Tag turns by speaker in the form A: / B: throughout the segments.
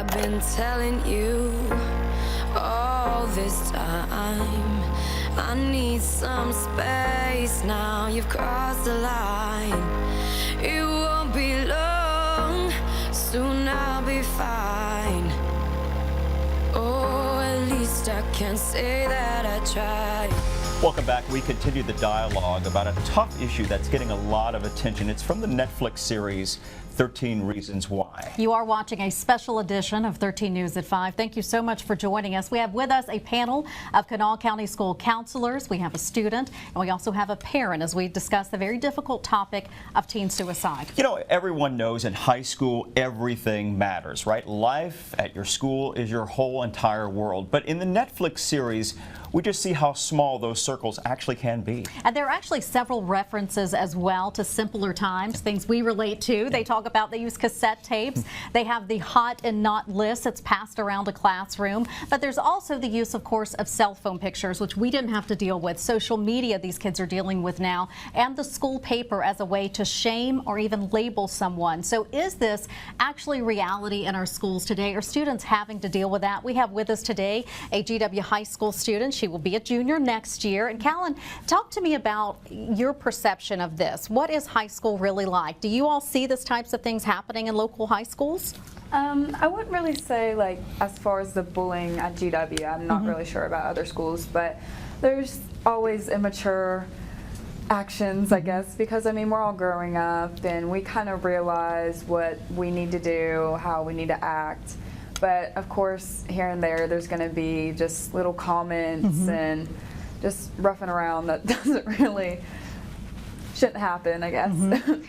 A: I've been telling you all this time. I need some space now. You've crossed the line. It won't be long. Soon I'll be fine. Oh, at least I can say that I tried.
B: Welcome back. We continue the dialogue about a tough issue that's getting a lot of attention. It's from the Netflix series 13 Reasons Why.
C: You are watching a special edition of 13 News at 5. Thank you so much for joining us. We have with us a panel of Kanawha County School counselors. We have a student, and we also have a parent as we discuss the very difficult topic of teen suicide.
B: You know, everyone knows in high school everything matters, right? Life at your school is your whole entire world. But in the Netflix series, we just see how small those circles actually can be.
C: And there are actually several references as well to simpler times, things we relate to. They talk about, they use cassette tapes. They have the hot and not list that's passed around a classroom. But there's also the use, of course, of cell phone pictures, which we didn't have to deal with. Social media these kids are dealing with now, and the school paper as a way to shame or even label someone. So is this actually reality in our schools today? Are students having to deal with that? We have with us today a GW High School student. She will be a junior next year. And Callan, talk to me about your perception of this. What is high school really like? Do you all see this types of things happening in local high schools?
D: I wouldn't really say, like, as far as the bullying at GW, I'm not really sure about other schools, but there's always immature actions, I guess, because I mean we're all growing up and we kind of realize what we need to do, how we need to act. But of course, here and there, there's going to be just little comments and just roughing around that doesn't really, shouldn't happen, I guess.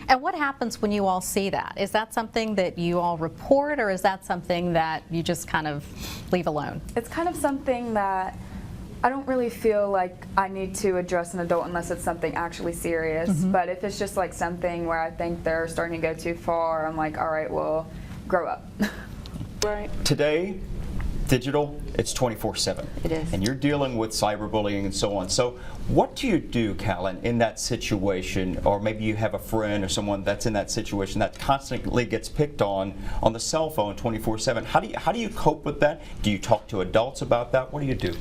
C: And what happens when you all see that? Is that something that you all report, or is that something that you just kind of leave alone?
D: It's kind of something that I don't really feel like I need to address an adult unless it's something actually serious. But if it's just like something where I think they're starting to go too far, I'm like, all right, well, grow up.
E: Right.
B: Today, digital, it's 24/7.
E: It is.
B: And you're dealing with cyberbullying and so on. So what do you do, Callan, in that situation? Or maybe you have a friend or someone that's in that situation that constantly gets picked on the cell phone 24/7. How do you cope with that? Do you talk to adults about that? What do you do?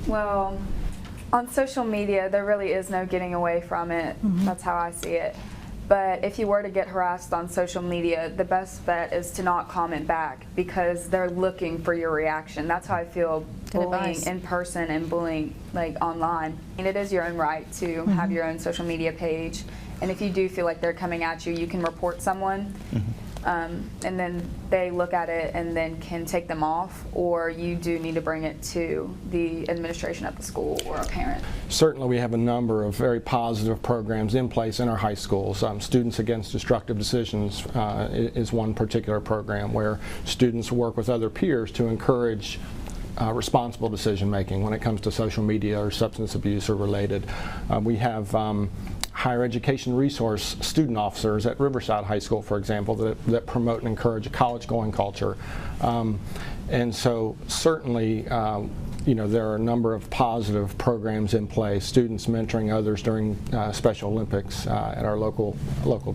D: Well, on social media, there really is no getting away from it. That's how I see it. But if you were to get harassed on social media, the best bet is to not comment back because they're looking for your reaction. That's how I feel bullying in person and bullying like online. And it is your own right to have your own social media page. And if you do feel like they're coming at you, you can report someone. And then they look at it and then can take them off, or you do need to bring it to the administration at the school or a parent.
F: Certainly we have a number of very positive programs in place in our high schools. Students Against Destructive Decisions is one particular program where students work with other peers to encourage responsible decision making when it comes to social media or substance abuse or related. We have higher education resource student officers at Riverside High School, for example, that promote and encourage a college-going culture. And so certainly, you know, there are a number of positive programs in place, students mentoring others during Special Olympics at our local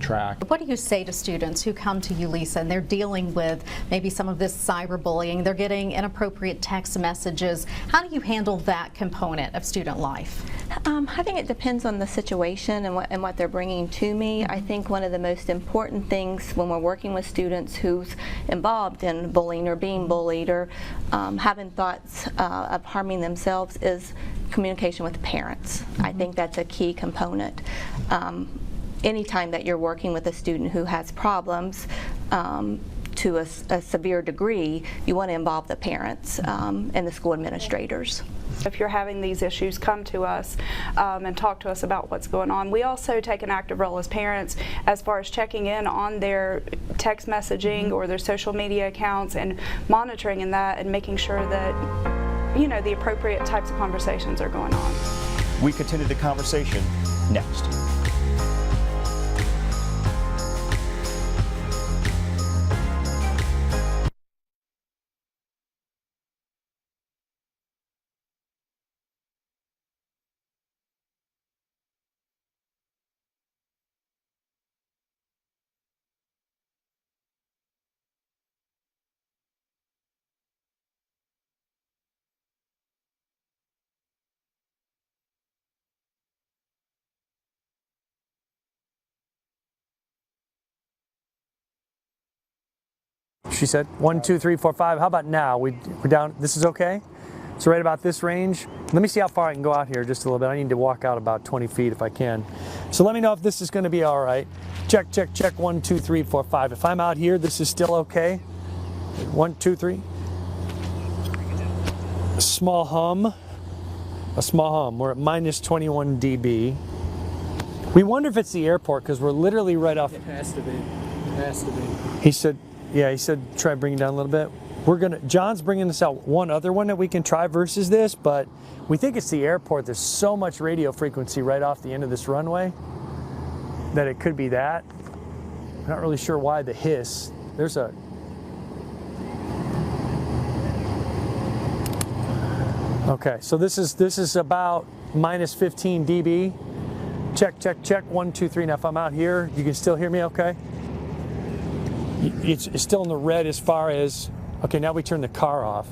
F: track.
C: What do you say to students who come to you, Lisa, and they're dealing with maybe some of this cyberbullying, they're getting inappropriate text messages? How do you handle that component of student life?
E: I think it depends on the situation and what they're bringing to me. I think one of the most important things when we're working with students who's involved in bullying or being bullied or having thoughts of harming themselves is communication with parents. I think that's a key component. Anytime that you're working with a student who has problems to a severe degree, you want to involve the parents and the school administrators.
G: If you're having these issues, come to us and talk to us about what's going on. We also take an active role as parents as far as checking in on their text messaging or their social media accounts and monitoring in that and making sure that, you know, the appropriate types of conversations are going on.
B: We continue the conversation next.
H: She said 1, 2, 3, 4, 5. How about now? We're down. This is okay? So right about this range. Let me see how far I can go out here just a little bit. I need to walk out about 20 feet if I can. So let me know if this is going to be all right. Check, check, check. 1, 2, 3, 4, 5. If I'm out here, this is still okay. 1, 2, 3. A small hum. A small hum. We're at minus 21 dB. We wonder if it's the airport because we're literally right off.
I: It has to be. It has to be.
H: He said, yeah, he said try bringing it down a little bit. John's bringing us out one other one that we can try versus this, but we think it's the airport. There's so much radio frequency right off the end of this runway that it could be that. I'm not really sure why the hiss. There's a... Okay, so this is about minus 15 dB. Check, check, check. 1, 2, 3. Now if I'm out here, you can still hear me okay? It's still in the red as far as... Okay, now we turn the car off.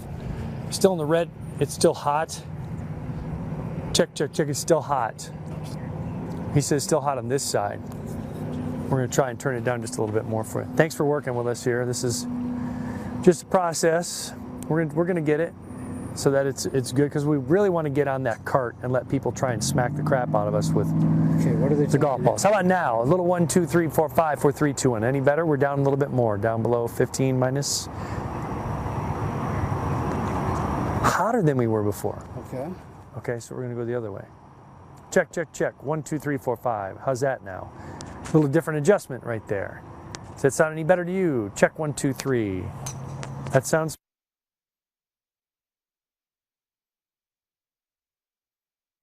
H: Still in the red, it's still hot. Check, check, check, it's still hot. He says it's still hot on this side. We're gonna try and turn it down just a little bit more for you. Thanks for working with us here. This is just a process. We're gonna get it so that it's good because we really want to get on that cart and let people try and smack the crap out of us with the golf balls. How about now? A little 1, 2, 3, 4, 5, 4, 3, 2, 1. Any better? We're down a little bit more, down below 15 minus. Hotter than we were before.
I: Okay.
H: Okay, so we're gonna go the other way. Check, check, check. 1, 2, 3, 4, 5. How's that now? A little different adjustment right there. Does that sound any better to you? Check 1, 2, 3. That sounds